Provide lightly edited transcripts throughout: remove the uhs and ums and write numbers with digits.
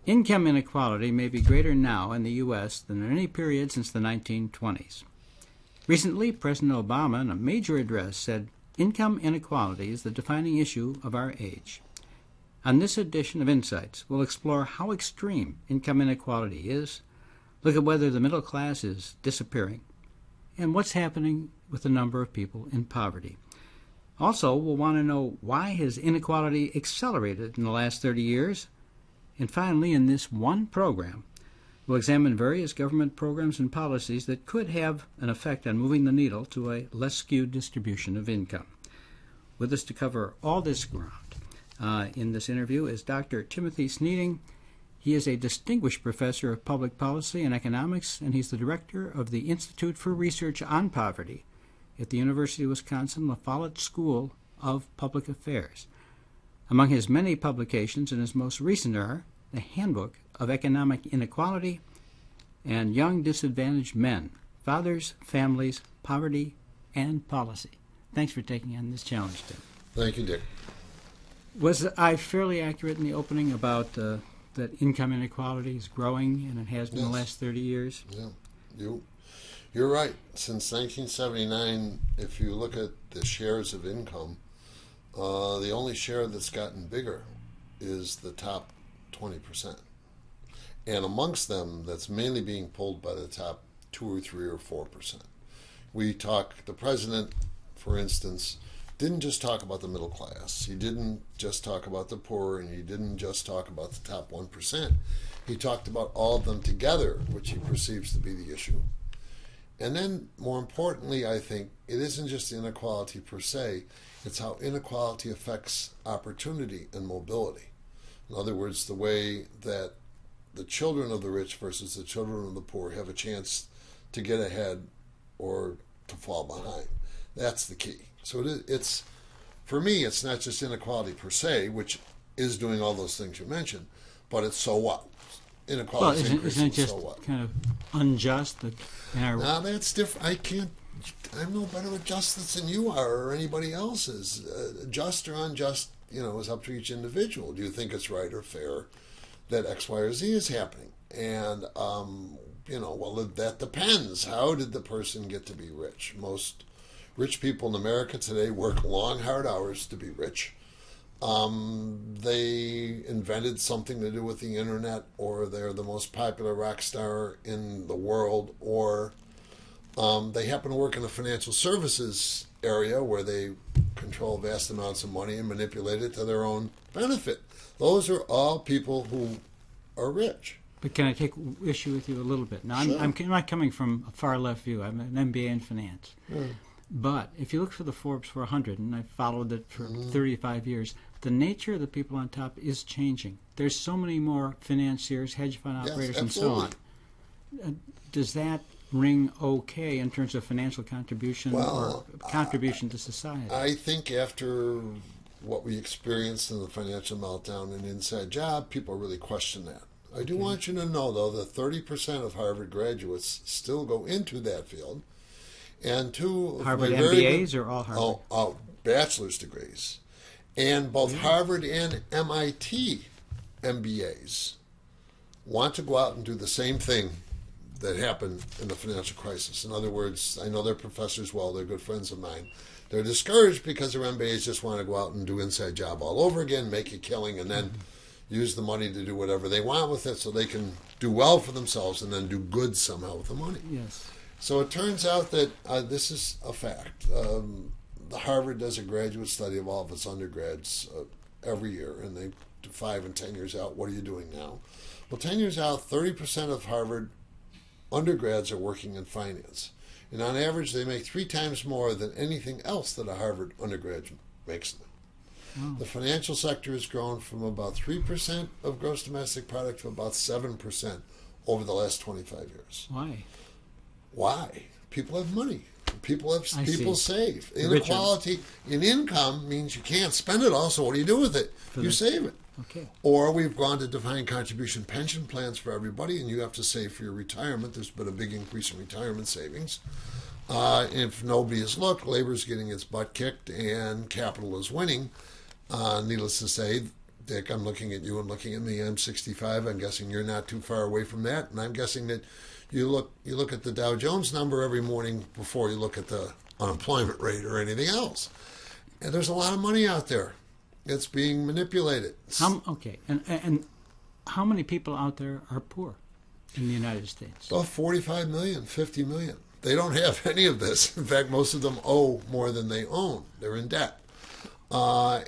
Income inequality may be greater now in the U.S. than in any period since the 1920s. Recently, President Obama, in a major address, said income inequality is the defining issue of our age. On this edition of Insights, we'll explore how extreme income inequality is, look at whether the middle class is disappearing, and what's happening with the number of people in poverty. Also, we'll want to know why has inequality accelerated in the last 30 years. And finally, in this one program, we'll examine various government programs and policies that could have an effect on moving the needle to a less skewed distribution of income. With us to cover all this ground in this interview is Dr. Timothy Smeeding. He is a distinguished professor of public policy and economics, and he's the director of the Institute for Research on Poverty at the University of Wisconsin-Madison School of Public Affairs. Among his many publications, and his most recent are the Handbook of Economic Inequality and Young Disadvantaged Men, Fathers, Families, Poverty, and Policy. Thanks for taking on this challenge, Tim. Thank you, Dick. Was I fairly accurate in the opening about that income inequality is growing, and it has been the last 30 years? Yeah, you're right. Since 1979, if you look at the shares of income, the only share that's gotten bigger is the top 20%. And amongst them, that's mainly being pulled by the top 2 or 3 or 4%. The president, for instance, didn't just talk about the middle class. He didn't just talk about the poor, and he didn't just talk about the top 1%. He talked about all of them together, which he perceives to be the issue. And then, more importantly, I think, it isn't just inequality per se, it's how inequality affects opportunity and mobility. In other words, the way that the children of the rich versus the children of the poor have a chance to get ahead or to fall behind. That's the key. So it's for me, it's not just inequality per se, which is doing all those things you mentioned, but it's so what? Inequality is increasing, isn't it just so what? kind of unjust? Now that's different. I'm no better at justice than you are or anybody else is. Just or unjust, is up to each individual. Do you think it's right or fair that X, Y, or Z is happening? And, that depends. How did the person get to be rich? Most rich people in America today work long, hard hours to be rich. They invented something to do with the internet, or they're the most popular rock star in the world, or they happen to work in the financial services area where they control vast amounts of money and manipulate it to their own benefit. Those are all people who are rich. But can I take issue with you a little bit? Now, sure. I'm not coming from a far left view. I'm an MBA in finance. Mm. But if you look for the Forbes 400, and I've followed it for 35 years, the nature of the people on top is changing. There's so many more financiers, hedge fund operators, and so on. Does that ring okay in terms of financial contribution or contribution to society? I think after what we experienced in the financial meltdown and Inside Job, people really question that. I do want you to know, though, that 30% of Harvard graduates still go into that field. And Harvard MBAs or all Harvard? Bachelor's degrees. And both Harvard and MIT MBAs want to go out and do the same thing that happened in the financial crisis. In other words, I know their professors well, they're good friends of mine. They're discouraged because their MBAs just want to go out and do Inside Job all over again, make a killing, and then use the money to do whatever they want with it so they can do well for themselves and then do good somehow with the money. Yes. So it turns out that this is a fact. The Harvard does a graduate study of all of its undergrads every year, and they do 5 and 10 years out. What are you doing now? Well, 10 years out, 30% of Harvard undergrads are working in finance. And on average, they make 3 times more than anything else that a Harvard undergraduate makes now. Wow. The financial sector has grown from about 3% of gross domestic product to about 7% over the last 25 years. Why? People have money. People save. Inequality in income means you can't spend it all, so what do you do with it? You save it. Okay. Or we've gone to defined contribution pension plans for everybody, and you have to save for your retirement. There's been a big increase in retirement savings. If nobody has looked, labor's getting its butt kicked and capital is winning. Needless to say, Dick, I'm looking at you and looking at me. I'm 65. I'm guessing you're not too far away from that. And I'm guessing that you look at the Dow Jones number every morning before you look at the unemployment rate or anything else. And there's a lot of money out there. It's being manipulated. And how many people out there are poor in the United States? About 45 million, 50 million. They don't have any of this. In fact, most of them owe more than they own. They're in debt. Why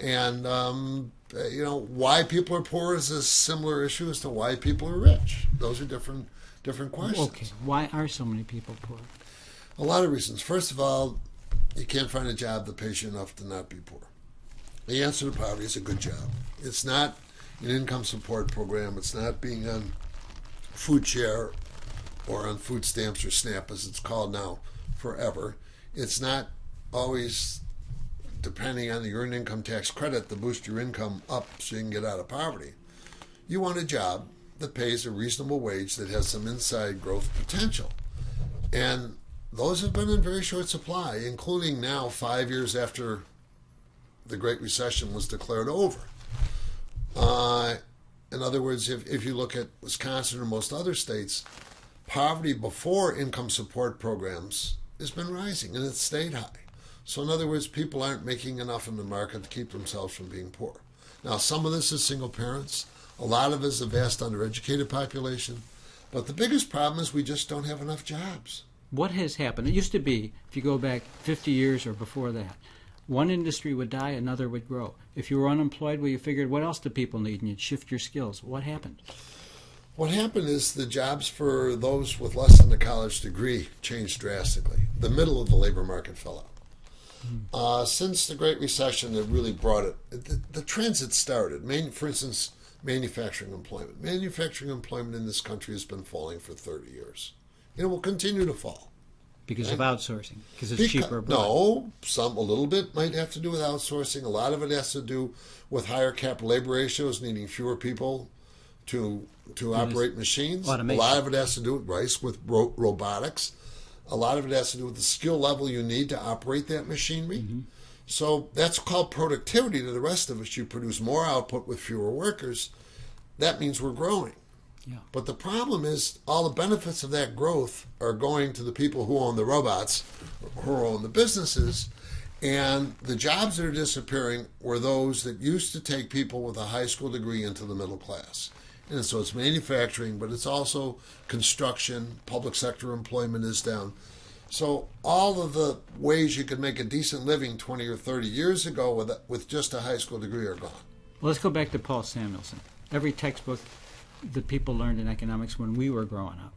people are poor is a similar issue as to why people are rich. Those are different questions. Okay. Why are so many people poor? A lot of reasons. First of all, you can't find a job that pays you enough to not be poor. The answer to poverty is a good job. It's not an income support program. It's not being on food share or on food stamps or SNAP, as it's called now, forever. It's not always depending on the earned income tax credit to boost your income up so you can get out of poverty. You want a job that pays a reasonable wage that has some inside growth potential. And those have been in very short supply, including now 5 years after the Great Recession was declared over. In other words, if you look at Wisconsin or most other states, poverty before income support programs has been rising, and it's stayed high. So in other words, people aren't making enough in the market to keep themselves from being poor. Now, some of this is single parents. A lot of it is a vast undereducated population. But the biggest problem is we just don't have enough jobs. What has happened? It used to be, if you go back 50 years or before that, one industry would die, another would grow. If you were unemployed, well, you figured, what else do people need? And you'd shift your skills. What happened? What happened is the jobs for those with less than a college degree changed drastically. The middle of the labor market fell out. Since the Great Recession, it really brought it. The trends had started. For instance, manufacturing employment. Manufacturing employment in this country has been falling for 30 years. It will continue to fall. Because of outsourcing? Because it's cheaper abroad? No, a little bit might have to do with outsourcing. A lot of it has to do with higher capital labor ratios, needing fewer people to operate machines. Automation. A lot of it has to do with robotics. A lot of it has to do with the skill level you need to operate that machinery. Mm-hmm. So that's called productivity to the rest of us. You produce more output with fewer workers. That means we're growing. Yeah. But the problem is all the benefits of that growth are going to the people who own the robots, who own the businesses, and the jobs that are disappearing were those that used to take people with a high school degree into the middle class. And so it's manufacturing, but it's also construction, public sector employment is down. So all of the ways you could make a decent living 20 or 30 years ago with just a high school degree are gone. Well, let's go back to Paul Samuelson. Every textbook that people learned in economics when we were growing up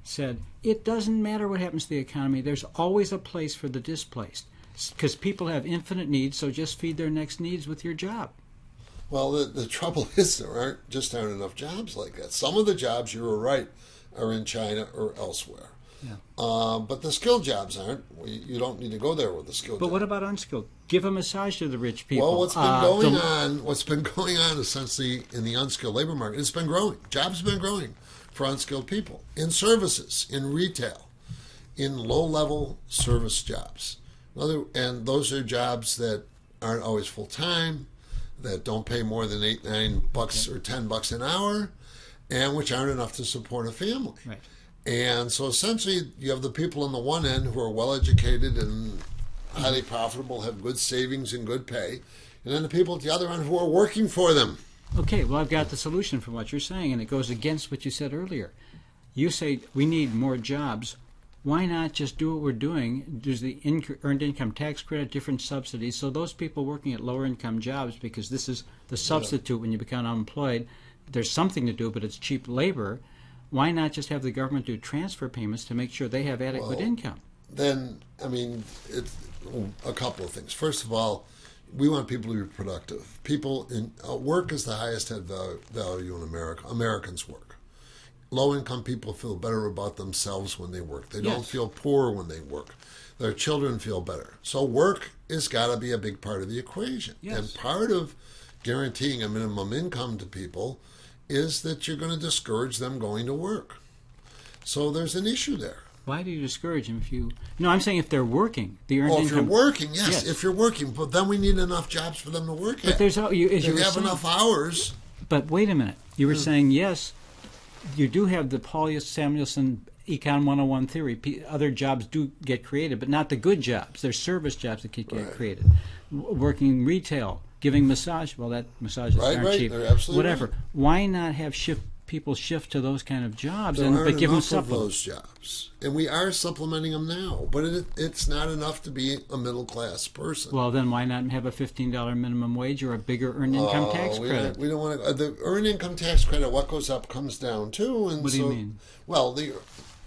said, it doesn't matter what happens to the economy, there's always a place for the displaced. Because people have infinite needs, so just feed their next needs with your job. Well, the trouble is there aren't enough jobs like that. Some of the jobs, you were right, are in China or elsewhere. Yeah. But the skilled jobs aren't. You don't need to go there with the skilled jobs. But what about unskilled? Give a massage to the rich people. Well, what's been going on essentially in the unskilled labor market, it's been growing. Jobs have been growing for unskilled people in services, in retail, in low-level service jobs. And those are jobs that aren't always full-time, that don't pay more than $8, $9 or $10 an hour, and which aren't enough to support a family. Right. And so essentially you have the people on the one end who are well-educated and highly profitable, have good savings and good pay, and then the people at the other end who are working for them. Okay, well, I've got the solution from what you're saying, and it goes against what you said earlier. You say we need more jobs. Why not just do what we're doing? There's the earned income tax credit, different subsidies, so those people working at lower income jobs, because this is the substitute when you become unemployed, there's something to do, but it's cheap labor. Why not just have the government do transfer payments to make sure they have adequate income? Then, it's a couple of things. First of all, we want people to be productive. Work is the highest head value in America. Americans work. Low-income people feel better about themselves when they work. They don't feel poor when they work. Their children feel better. So work has got to be a big part of the equation. Yes. And part of guaranteeing a minimum income to people is that you're going to discourage them going to work. So there's an issue there. Why do you discourage them if you... No, I'm saying if they're working, the earned Well, if income... you're working, yes, if you're working, but then we need enough jobs for them to work But at. there's... As you They were have saying, enough hours. But wait a minute. You were saying, yes, you do have the Paul Samuelson Econ 101 theory. Other jobs do get created, but not the good jobs. There's service jobs that get created. Working retail, giving massage. Well, that massages aren't cheap. They're absolutely Whatever. right. Why not have people shift to those kind of jobs There aren't but give them enough of supplements? those jobs, and we are supplementing them now. But it's not enough to be a middle class person. Well, then why not have a $15 minimum wage or a bigger earned income tax credit? We don't want to. The earned income tax credit, what goes up comes down too. And What do you mean? Well, the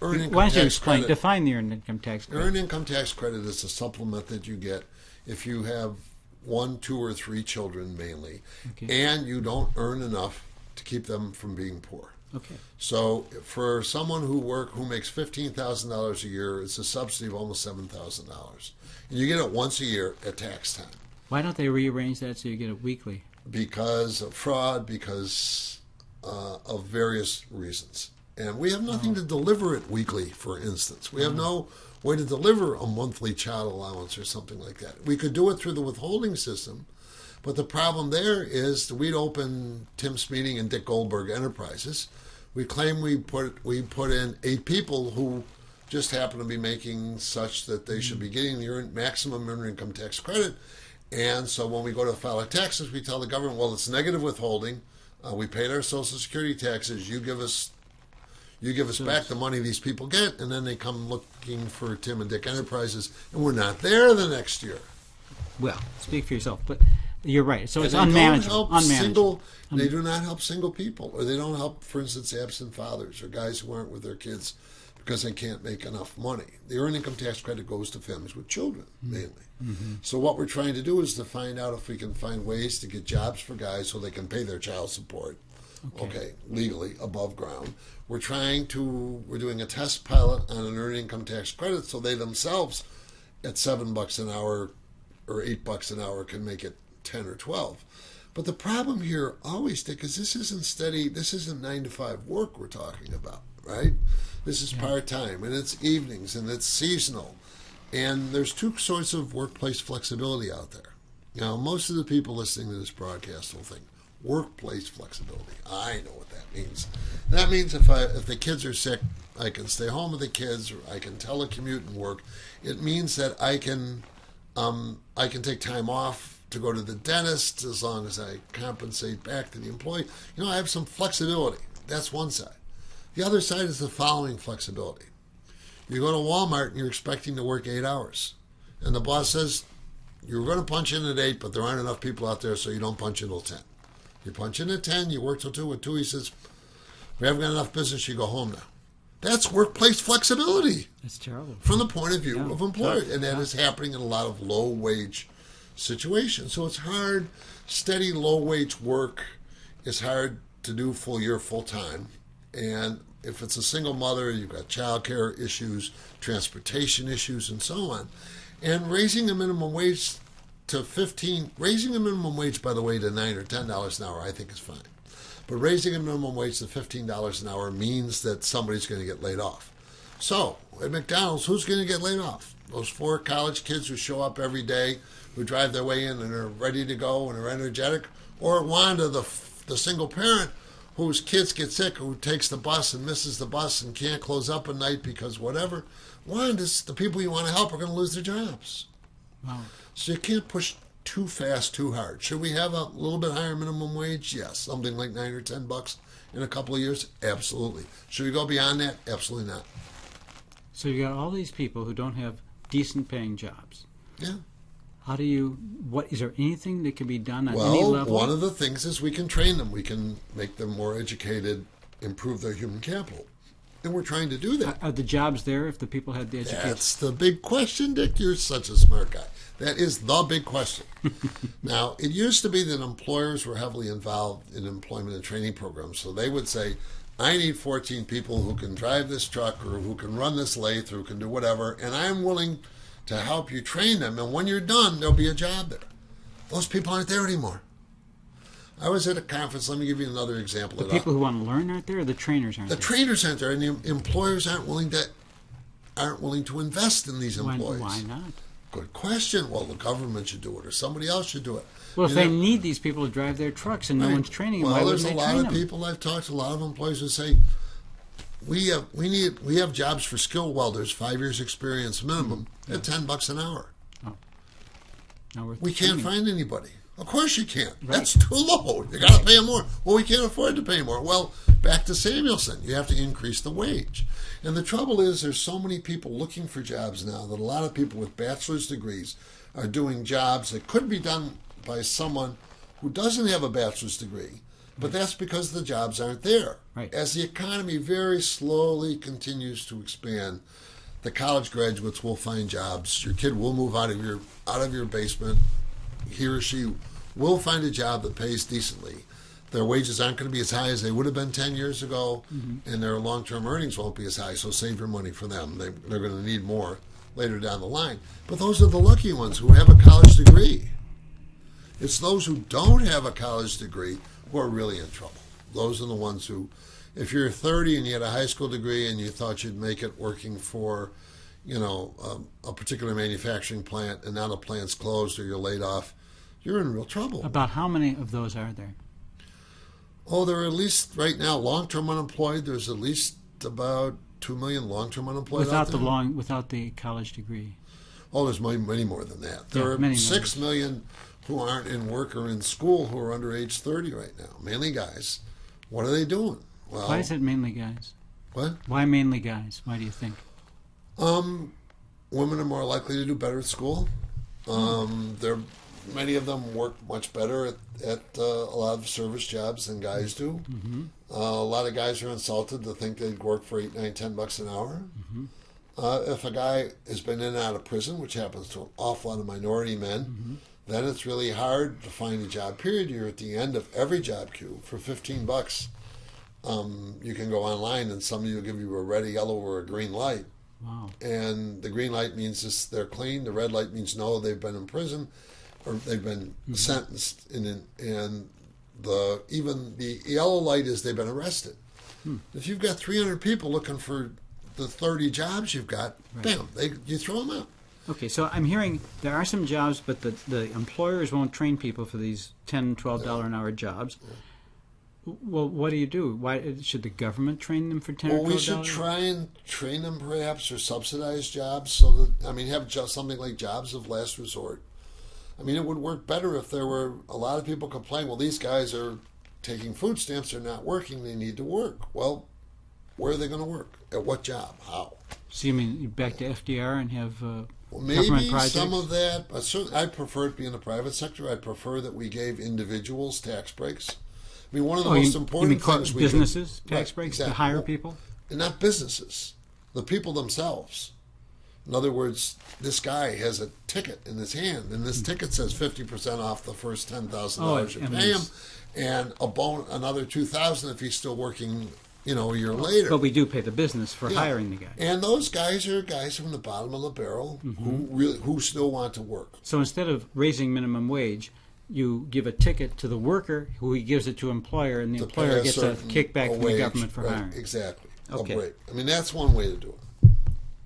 earned income Why don't you tax explain? credit. Define the earned income tax credit. Earned income tax credit is a supplement that you get if you have 1, 2, or 3 children mainly, and you don't earn enough to keep them from being poor. Okay. So for someone who makes $15,000 a year, it's a subsidy of almost $7,000, and you get it once a year at tax time. Why don't they rearrange that so you get it weekly? Because of fraud, because of various reasons, and we have nothing to deliver it weekly. For instance, we have no way to deliver a monthly child allowance or something like that. We could do it through the withholding system. But the problem there is that we'd open Tim Smeeding and Dick Goldberg Enterprises. We claim we put in 8 people who just happen to be making such that they should be getting the maximum earned income tax credit. And so when we go to file our taxes, we tell the government, well, it's negative withholding. We paid our Social Security taxes. You give us back the money these people get, and then they come looking for Tim and Dick Enterprises, and we're not there the next year. Well, speak for yourself, but you're right. So it's And unmanageable. They do not help single people, or they don't help, for instance, absent fathers or guys who aren't with their kids because they can't make enough money. The earned income tax credit goes to families with children, mainly. Mm-hmm. So what we're trying to do is to find out if we can find ways to get jobs for guys so they can pay their child support, legally, above ground. We're doing a test pilot on an earned income tax credit so they themselves, at $7 an hour or $8 an hour, can make it 10 or 12. But the problem here always, Dick, is this isn't 9 to 5 work we're talking about, right? This is part-time, and it's evenings, and it's seasonal. And there's 2 sorts of workplace flexibility out there. Now, most of the people listening to this broadcast will think, workplace flexibility. I know what that means. That means if the kids are sick, I can stay home with the kids, or I can telecommute and work. It means that I can take time off to go to the dentist as long as I compensate back to the employee. I have some flexibility. That's one side. The other side is the following flexibility. You go to Walmart and you're expecting to work 8 hours. And the boss says, you're going to punch in at 8, but there aren't enough people out there, so you don't punch in till 10. You punch in at 10, you work till 2. At 2, he says, we haven't got enough business, you go home now. That's workplace flexibility. That's terrible. From the point of view of employers. And that is happening in a lot of low-wage situations. So it's hard. Steady low-wage work is hard to do full-time. And if it's a single mother, you've got child care issues, transportation issues, and so on. And raising the minimum wage raising the minimum wage, by the way, to $9 or $10 an hour, I think is fine. But raising a minimum wage to $15 an hour means that somebody's going to get laid off. So, at McDonald's, who's going to get laid off? Those 4 college kids who show up every day, who drive their way in and are ready to go and are energetic? Or at Wanda, the single parent whose kids get sick, who takes the bus and misses the bus and can't close up at night because whatever? Wanda's, the people you want to help are going to lose their jobs. Wow. So you can't push too fast, too hard. Should we have a little bit higher minimum wage? Yes. Something like $9 or $10 in a couple of years? Absolutely. Should we go beyond that? Absolutely not. So you got all these people who don't have decent paying jobs. Yeah. Is there anything that can be done on any level? One of the things is we can train them. We can make them more educated, improve their human capital. And we're trying to do that. Are the jobs there if the people had the education? That's the big question, Dick. You're such a smart guy. That is the big question. Now, it used to be that employers were heavily involved in employment and training programs. So they would say, I need 14 people who can drive this truck or who can run this lathe or who can do whatever, and I'm willing to help you train them. And when you're done, there'll be a job there. Those people aren't there anymore. I was at a conference. Let me give you another example. The people who want to learn aren't there, or the trainers aren't there? The trainers aren't there, and the employers aren't willing to aren't willing to invest in these employees? Why not? Good question. Well, the government should do it, or somebody else should do it. Well, if they need these people to drive their trucks and no one's training them, why wouldn't they train them? Well, there's a lot of people I've talked to, a lot of employees who say, we have jobs for skilled welders, 5 years experience minimum, at $10 an hour. Oh. We can't find anybody. Of course you can't. Right. That's too low. You got to pay them more. Well, we can't afford to pay more. Well, back to Samuelson. You have to increase the wage. And the trouble is there's so many people looking for jobs now that a lot of people with bachelor's degrees are doing jobs that could be done by someone who doesn't have a bachelor's degree, but that's because the jobs aren't there. Right. As the economy very slowly continues to expand, the college graduates will find jobs. Your kid will move out of your basement. He or she will find a job that pays decently. Their wages aren't going to be as high as they would have been 10 years ago, and their long-term earnings won't be as high, so save your money for them. They're going to need more later down the line. But those are the lucky ones who have a college degree. It's those who don't have a college degree who are really in trouble. Those are the ones who, if you're 30 and you had a high school degree and you thought you'd make it working for, a particular manufacturing plant, and now the plant's closed or you're laid off, you're in real trouble. About how many of those are there? Oh, there are at least, right now, long-term unemployed. There's at least about 2 million long-term unemployed out there. Without the college degree. Oh, there's many more than that. There are 6 million who aren't in work or in school who are under age 30 right now. Mainly guys. What are they doing? Well, why is it mainly guys? What? Why mainly guys? Why do you think? Women are more likely to do better at school. Many of them work much better at a lot of service jobs than guys do. Mm-hmm. A lot of guys are insulted to think they'd work for $8, $9, $10 an hour. Mm-hmm. If a guy has been in and out of prison, which happens to an awful lot of minority men, then it's really hard to find a job, period. You're at the end of every job queue. For $15, you can go online and somebody will give you a red, a yellow, or a green light. Wow. And the green light means they're clean. The red light means no, they've been in prison or they've been sentenced. And even the yellow light is they've been arrested. If you've got 300 people looking for the 30 jobs you've got, bam, you throw them out. Okay, so I'm hearing there are some jobs, but the employers won't train people for these $10, $12 an hour jobs. Well, what do you do? Why should the government train them for $10 or $12? Well, we should try and train them perhaps for subsidized jobs, so that have something like jobs of last resort. It would work better if there were a lot of people complain, well, these guys are taking food stamps, they're not working, they need to work. Well, where are they going to work? At what job? How? So you mean back to FDR and have maybe projects? Some of that, but certainly I'd prefer it be in the private sector. I'd prefer that we gave individuals tax breaks. One of the most important things we businesses do, tax breaks to hire people? And not businesses, the people themselves. In other words, this guy has a ticket in his hand, and this ticket says 50% off the first $10,000 you pay him, and another $2,000 if he's still working, a year later. But we do pay the business for hiring the guy. And those guys are guys from the bottom of the barrel who still want to work. So instead of raising minimum wage, you give a ticket to the worker who he gives it to employer, and the employer gets a kickback from the government for hiring. Exactly. Okay. A break. That's one way to do it.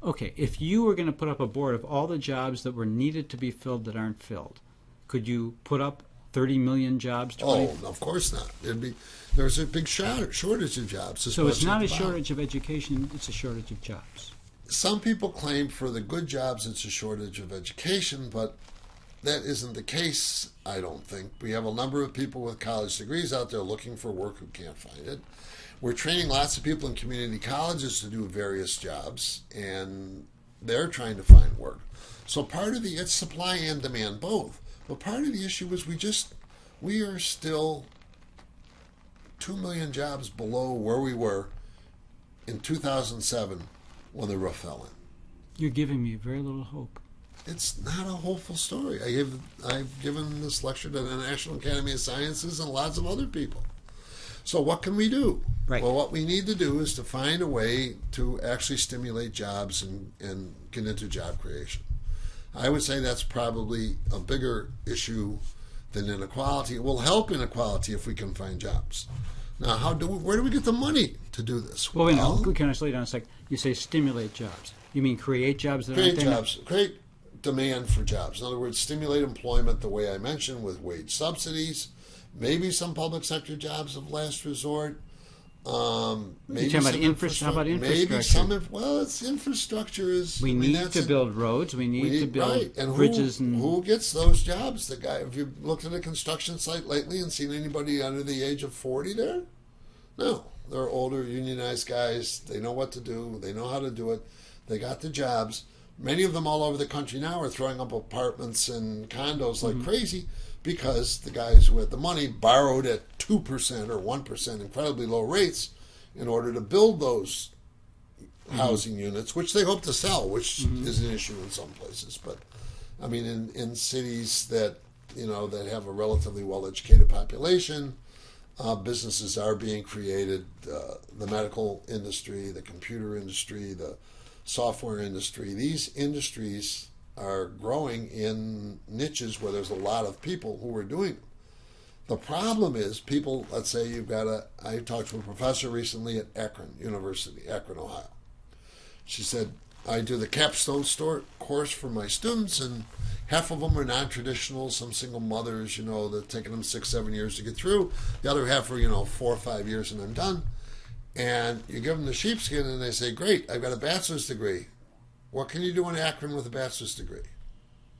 Okay, if you were going to put up a board of all the jobs that were needed to be filled that aren't filled, could you put up 30 million jobs? Of course not. There's a big shortage of jobs. So it's not a shortage of education, it's a shortage of jobs. Some people claim for the good jobs it's a shortage of education, but that isn't the case, I don't think. We have a number of people with college degrees out there looking for work who can't find it. We're training lots of people in community colleges to do various jobs, and they're trying to find work. So it's supply and demand both. But part of the issue is we are still 2 million jobs below where we were in 2007 when the roof fell in. You're giving me very little hope. It's not a hopeful story. I've given this lecture to the National Academy of Sciences and lots of other people. So what can we do? Right. Well, what we need to do is to find a way to actually stimulate jobs and get into job creation. I would say that's probably a bigger issue than inequality. It will help inequality if we can find jobs. Now, where do we get the money to do this? Well, can I slow you down a second? You say stimulate jobs. You mean create jobs that Create aren't there? jobs. Create demand for jobs. In other words, stimulate employment the way I mentioned with wage subsidies, maybe some public sector jobs of last resort. Maybe You're talking some about how about infrastructure? Maybe some. Well, it's infrastructure is. We need to build roads. We need to build right. And bridges. Who gets those jobs? The guy. Have you looked at a construction site lately and seen anybody under the age of 40 there? No, they're older, unionized guys. They know what to do. They know how to do it. They got the jobs. Many of them all over the country now are throwing up apartments and condos like crazy because the guys who had the money borrowed at 2% or 1%, incredibly low rates, in order to build those housing units, which they hope to sell, which is an issue in some places. But I mean, in cities that that have a relatively well-educated population, businesses are being created. The medical industry, the computer industry, the software industry. These industries are growing in niches where there's a lot of people who are doing them. The problem is people, let's say I talked to a professor recently at Akron University, Akron, Ohio. She said, I do the capstone course for my students, and half of them are non-traditional, some single mothers, they're taking them 6-7 years to get through. The other half are, 4 or 5 years and I'm done. And you give them the sheepskin and they say, great, I've got a bachelor's degree. What can you do in Akron with a bachelor's degree?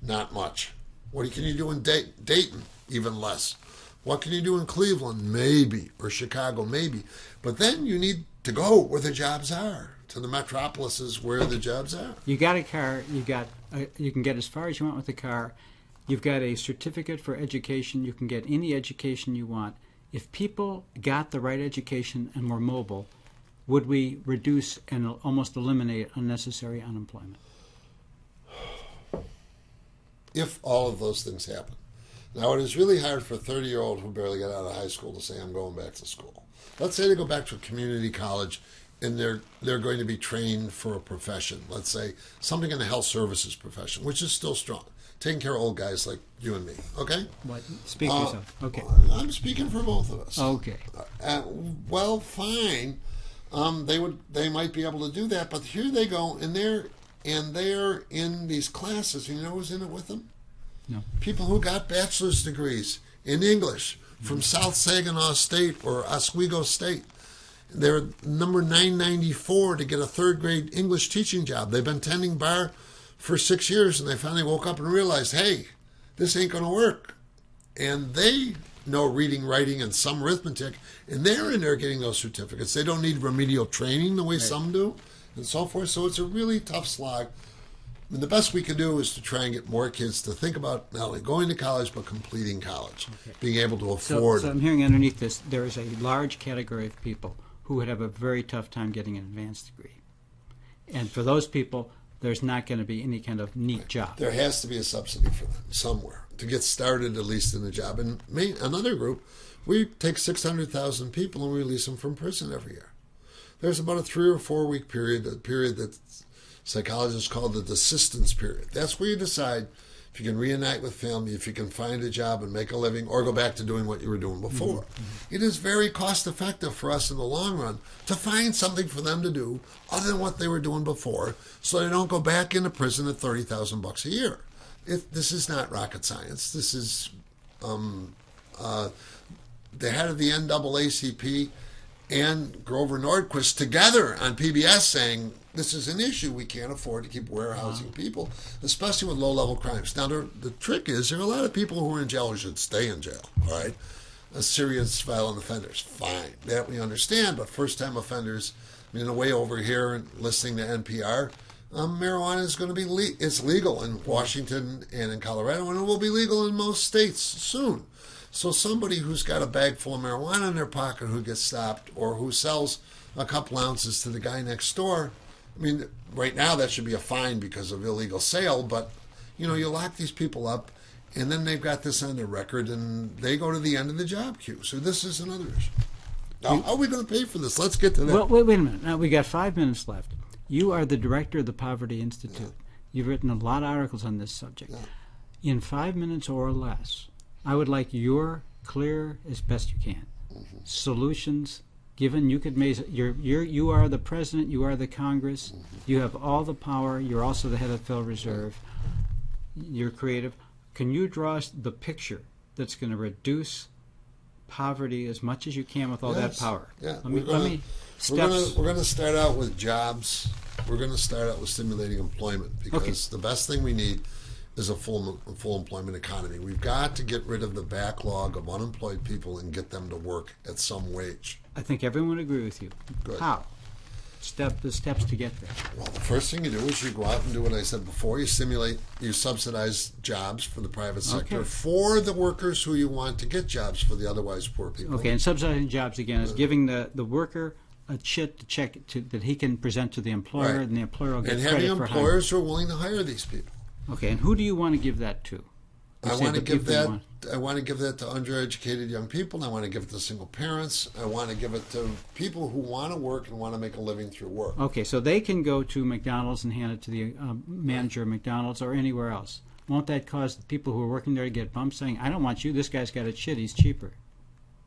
Not much. What can you do in Dayton? Even less. What can you do in Cleveland? Maybe. Or Chicago? Maybe. But then you need to go where the jobs are, to the metropolises where the jobs are. You got a car. You can get as far as you want with the car. You've got a certificate for education. You can get any education you want. If people got the right education and were mobile, would we reduce and almost eliminate unnecessary unemployment? If all of those things happen. Now, it is really hard for a 30-year-old who barely got out of high school to say, I'm going back to school. Let's say they go back to a community college and they're going to be trained for a profession. Let's say something in the health services profession, which is still strong. Taking care of old guys like you and me, okay? What? Speak for yourself. Okay. I'm speaking for both of us. Okay. Well, fine. They might be able to do that, but here they go, and they're in these classes. You know who's in it with them? No. People who got bachelor's degrees in English from South Saginaw State or Oswego State. They're number 994 to get a third grade English teaching job. They've been tending bar for 6 years, and they finally woke up and realized, hey, this ain't going to work. And they know reading, writing, and some arithmetic, and they're in there getting those certificates. They don't need remedial training the way some do, and so forth. So it's a really tough slog. And the best we can do is to try and get more kids to think about not only going to college, but completing college, being able to afford. So I'm hearing underneath this, there is a large category of people who would have a very tough time getting an advanced degree. And for those people, there's not going to be any kind of neat job. There has to be a subsidy for them somewhere to get started, at least in a job. And another group, we take 600,000 people and we release them from prison every year. There's about a 3 or 4 week period, a period that psychologists call the desistance period. That's where you decide if you can reunite with family, if you can find a job and make a living, or go back to doing what you were doing before. Mm-hmm. It is very cost effective for us in the long run to find something for them to do other than what they were doing before, so they don't go back into prison at $30,000 a year. This is not rocket science. This is the head of the NAACP and Grover Nordquist together on PBS saying, this is an issue. We can't afford to keep warehousing people, especially with low-level crimes. Now, the trick is there are a lot of people who are in jail who should stay in jail, all right? Serious violent offenders, fine. That we understand, but first-time offenders, I mean, in a way over here and listening to NPR, marijuana is going to be it's legal in Washington and in Colorado, and it will be legal in most states soon. So somebody who's got a bag full of marijuana in their pocket who gets stopped, or who sells a couple ounces to the guy next door, I mean, right now that should be a fine because of illegal sale, but, you lock these people up, and then they've got this on their record, and they go to the end of the job queue. So this is another issue. Now, how are we going to pay for this? Let's get to that. Well, wait a minute. Now, we got 5 minutes left. You are the director of the Poverty Institute. Yeah. You've written a lot of articles on this subject. Yeah. In 5 minutes or less, I would like your clear, as best you can, solutions given you could make you are the president, you are the Congress, you have all the power. You're also the head of the Federal Reserve. You're creative. Can you draw us the picture that's going to reduce poverty as much as you can with all that power? Yeah, We're going to start out with jobs. We're going to start out with stimulating employment because the best thing we need is a full employment economy. We've got to get rid of the backlog of unemployed people and get them to work at some wage. I think everyone would agree with you. Good. How? The steps to get there. Well, the first thing you do is you go out and do what I said before. You subsidize jobs for the private sector for the workers who you want to get jobs for the otherwise poor people. Okay, and subsidizing jobs again is giving the worker a check that he can present to the employer, and the employer will get credit for hiring. And having employers who are willing to hire these people. Okay, and who do you want to give that to? I want to give that to undereducated young people. I want to give it to single parents. I want to give it to people who want to work and want to make a living through work. Okay, so they can go to McDonald's and hand it to the manager of McDonald's or anywhere else. Won't that cause the people who are working there to get bumped saying, I don't want you, this guy's got it shit, he's cheaper?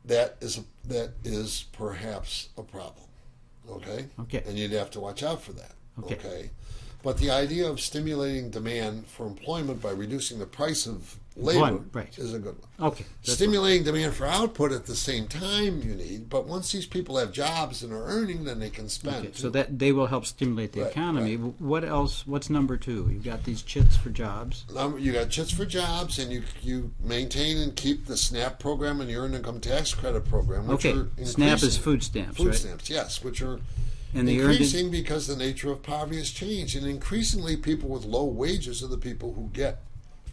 That is perhaps a problem. Okay? Okay. And you'd have to watch out for that. Okay. But the idea of stimulating demand for employment by reducing the price of labor is a good one. Okay. Stimulating demand for output at the same time you need, but once these people have jobs and are earning, then they can spend. Okay, so that they will help stimulate the economy. Right. What else? What's number two? You've got these chits for jobs. You got chits for jobs, and you maintain and keep the SNAP program and the Earned Income Tax Credit program, which are increasing. SNAP is food stamps, Food stamps, yes, which are increasing because the nature of poverty has changed, and increasingly people with low wages are the people who get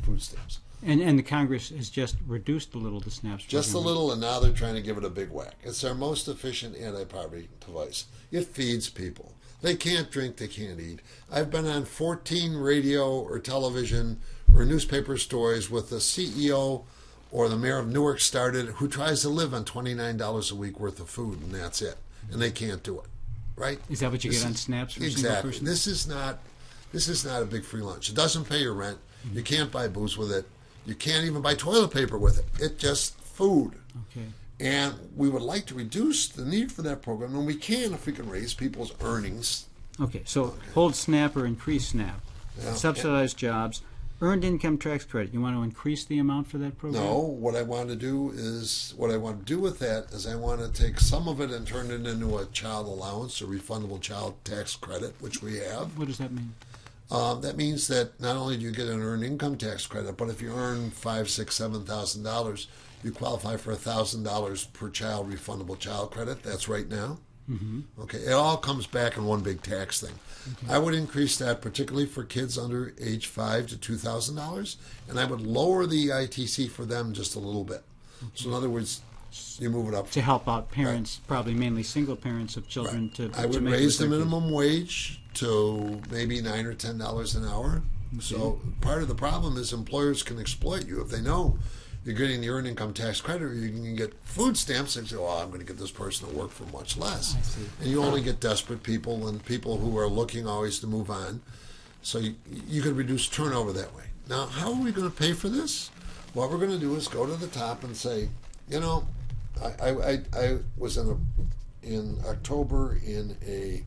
food stamps. And the Congress has just reduced a little the SNAP program. Just a little, and now they're trying to give it a big whack. It's our most efficient anti-poverty device. It feeds people. They can't drink, they can't eat. I've been on 14 radio or television or newspaper stories with the CEO or the mayor of Newark who tries to live on $29 a week worth of food, and that's it. And they can't do it. Right? Is that what you get on snaps for a single person? This is not a big free lunch. It doesn't pay your rent. You can't buy booze with it. You can't even buy toilet paper with it. It's just food. Okay. And we would like to reduce the need for that program, and we can if we can raise people's earnings. Okay, so hold SNAP or increase SNAP. Yeah. Subsidized jobs. Earned income tax credit. You want to increase the amount for that program? No. What I want to do with that is I want to take some of it and turn it into a child allowance or refundable child tax credit, which we have. What does that mean? That means that not only do you get an earned income tax credit, but if you earn $5,000, $6,000, $7,000, you qualify for $1,000 per child refundable child credit. That's right now. Mm-hmm. Okay, it all comes back in one big tax thing. Okay. I would increase that particularly for kids under age $5,000 to $2,000, and I would lower the EITC for them just a little bit. Okay. So in other words, you move it up to help out parents, probably mainly single parents of children. I would raise the minimum wage to maybe $9 or $10 an hour. Okay. So part of the problem is employers can exploit you if they know you're getting the earned income tax credit, or you can get food stamps and say, "Oh, I'm going to get this person to work for much less." I see. And you only get desperate people and people who are looking always to move on. So you could reduce turnover that way. Now, how are we going to pay for this? What we're going to do is go to the top and say, I was in October in a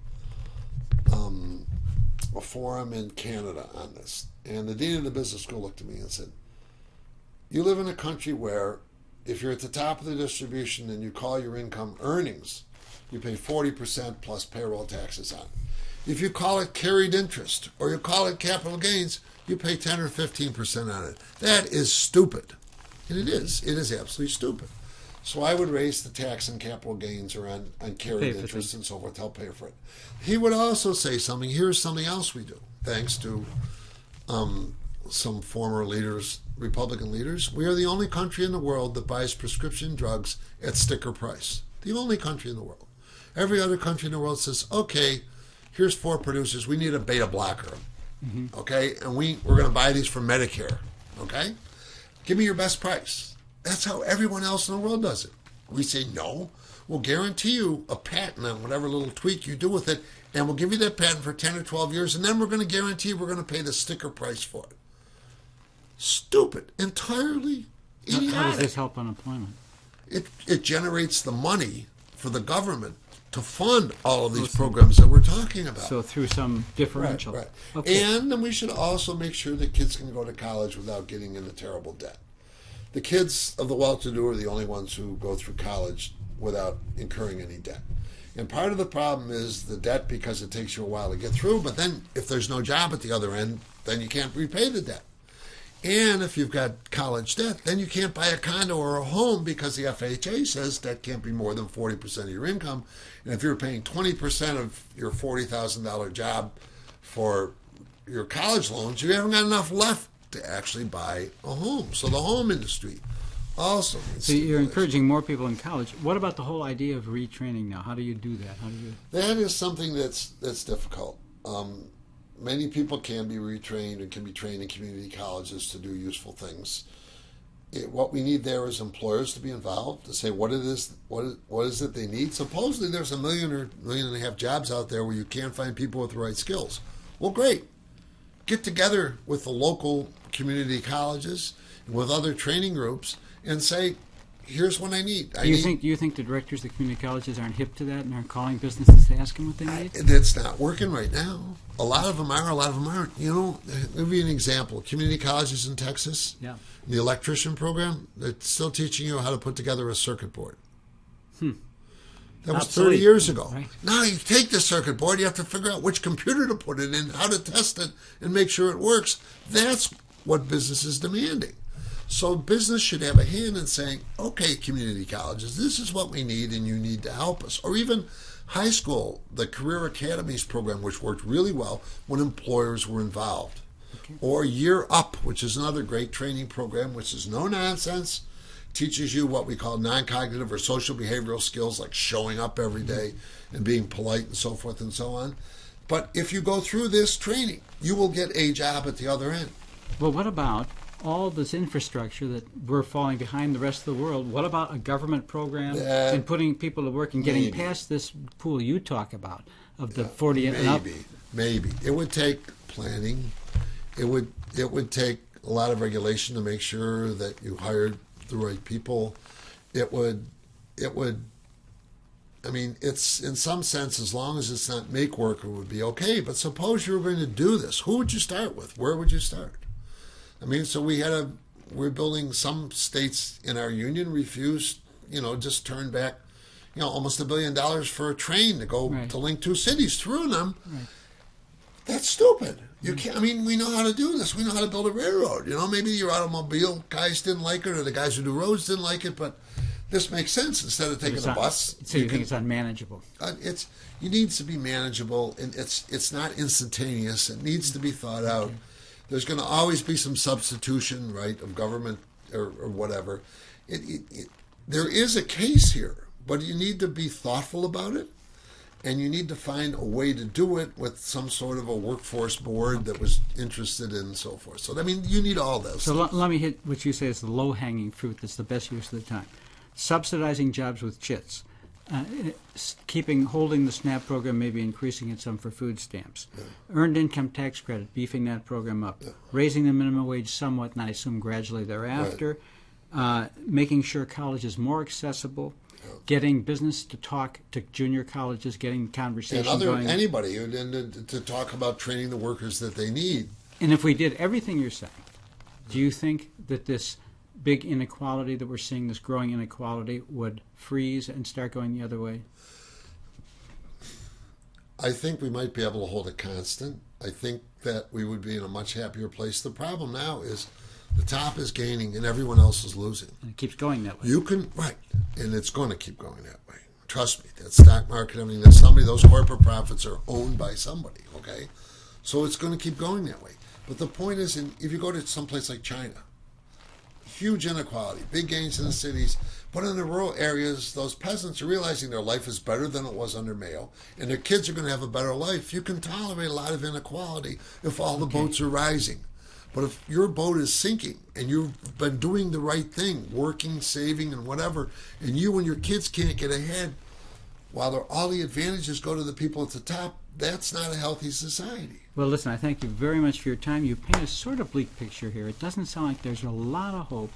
forum in Canada on this, and the dean of the business school looked at me and said, "You live in a country where if you're at the top of the distribution and you call your income earnings, you pay 40% plus payroll taxes on it. If you call it carried interest or you call it capital gains, you pay 10 or 15% on it. That is stupid." And it is. It is absolutely stupid. So I would raise the tax on capital gains or on carried interest and so forth to help pay for it. He would also say something. Here's something else we do, thanks to some former leaders, Republican leaders. We are the only country in the world that buys prescription drugs at sticker price. The only country in the world. Every other country in the world says, okay, here's 4 producers. We need a beta blocker. Mm-hmm. Okay? And we're going to buy these for Medicare. Okay? Give me your best price. That's how everyone else in the world does it. We say, no, we'll guarantee you a patent on whatever little tweak you do with it, and we'll give you that patent for 10 or 12 years, and then we're going to guarantee we're going to pay the sticker price for it. Stupid. Entirely idiotic. How does this help unemployment? It generates the money for the government to fund all of these programs that we're talking about. So through some differential. Right. Okay. And then we should also make sure that kids can go to college without getting into terrible debt. The kids of the well-to-do are the only ones who go through college without incurring any debt. And part of the problem is the debt because it takes you a while to get through, but then if there's no job at the other end, then you can't repay the debt. And if you've got college debt, then you can't buy a condo or a home because the FHA says debt can't be more than 40% of your income. And if you're paying 20% of your $40,000 job for your college loans, you haven't got enough left to actually buy a home. So the home industry also needs So you're stimulation. encouraging more people in college. What about the whole idea of retraining now? How do you do that? How do you? That is something that's difficult. Many people can be retrained and can be trained in community colleges to do useful things. What we need there is employers to be involved, to say what it is, what is it they need. Supposedly there's 1 million or 1.5 million jobs out there where you can't find people with the right skills. Well, great. Get together with the local community colleges and with other training groups and say, here's what I need. Do you think the directors of the community colleges aren't hip to that and aren't calling businesses to ask them what they need? It's not working right now. A lot of them are, a lot of them aren't. You know, let me give you an example. Community colleges in Texas, Yeah. the electrician program, they're still teaching you how to put together a circuit board. That was 30 years ago. Right. Now you take the circuit board, you have to figure out which computer to put it in, how to test it, and make sure it works. That's what business is demanding. So business should have a hand in saying, okay, community colleges, this is what we need and you need to help us. Or even high school, the Career Academies program, which worked really well when employers were involved. Okay. Or Year Up, which is another great training program, which is no nonsense, teaches you what we call non-cognitive or social behavioral skills like showing up every day and being polite and so forth and so on. But if you go through this training, you will get a job at the other end. Well, what about all this infrastructure that we're falling behind the rest of the world? What about a government program and putting people to work and getting past this pool you talk about of the 40 and up? Maybe. It would take planning. It would take a lot of regulation to make sure that you hired the right people. It would I mean, it's in some sense, as long as it's not make work, it would be okay. But suppose you were going to do this. Who would you start with? Where would you start? I mean, so we're building, some states in our union refused, just turned back, almost $1 billion for a train to go to link two cities through them. Right. That's stupid. You can't. I mean, we know how to do this. We know how to build a railroad. Maybe your automobile guys didn't like it, or the guys who do roads didn't like it, but this makes sense. Instead of taking a bus, so you think it's unmanageable? It needs to be manageable, and it's not instantaneous. It needs to be thought out. Okay. There's going to always be some substitution, right, of government or whatever. There is a case here, but you need to be thoughtful about it, and you need to find a way to do it with some sort of a workforce board that was interested in and so forth. So, I mean, you need all this. So let me hit what you say is the low-hanging fruit that's the best use of the time. Subsidizing jobs with chits. Holding the SNAP program, maybe increasing it some for food stamps. Yeah. Earned income tax credit, beefing that program up. Yeah. Raising the minimum wage somewhat, and I assume gradually thereafter. Right. Making sure college is more accessible. Yeah. Getting business to talk to junior colleges, getting conversation going. Anybody, and to talk about training the workers that they need. And if we did everything you're saying, do you think that this big inequality that we're seeing, this growing inequality, would freeze and start going the other way? I think we might be able to hold it constant. I think that we would be in a much happier place. The problem now is the top is gaining and everyone else is losing. And it keeps going that way. Right, and it's going to keep going that way. Trust me, that stock market, I mean, those corporate profits are owned by somebody, okay? So it's going to keep going that way. But the point is, if you go to someplace like China, huge inequality, big gains in the cities, but in the rural areas, those peasants are realizing their life is better than it was under Mayo, and their kids are going to have a better life. You can tolerate a lot of inequality if all the boats are rising. But if your boat is sinking and you've been doing the right thing, working, saving, and whatever, and you and your kids can't get ahead, while all the advantages go to the people at the top, that's not a healthy society. Well, listen, I thank you very much for your time. You paint a sort of bleak picture here. It doesn't sound like there's a lot of hope.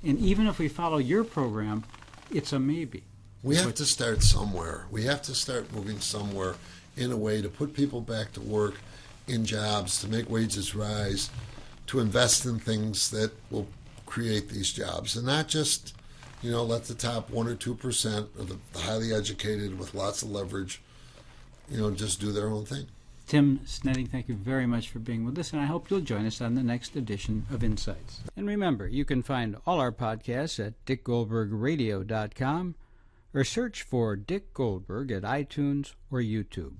And even if we follow your program, it's a maybe. We have to start somewhere. We have to start moving somewhere in a way to put people back to work in jobs, to make wages rise, to invest in things that will create these jobs, and not just, let the top 1 or 2% of the highly educated with lots of leverage, just do their own thing. Tim Smeeding, thank you very much for being with us, and I hope you'll join us on the next edition of Insights. And remember, you can find all our podcasts at dickgoldbergradio.com or search for Dick Goldberg at iTunes or YouTube.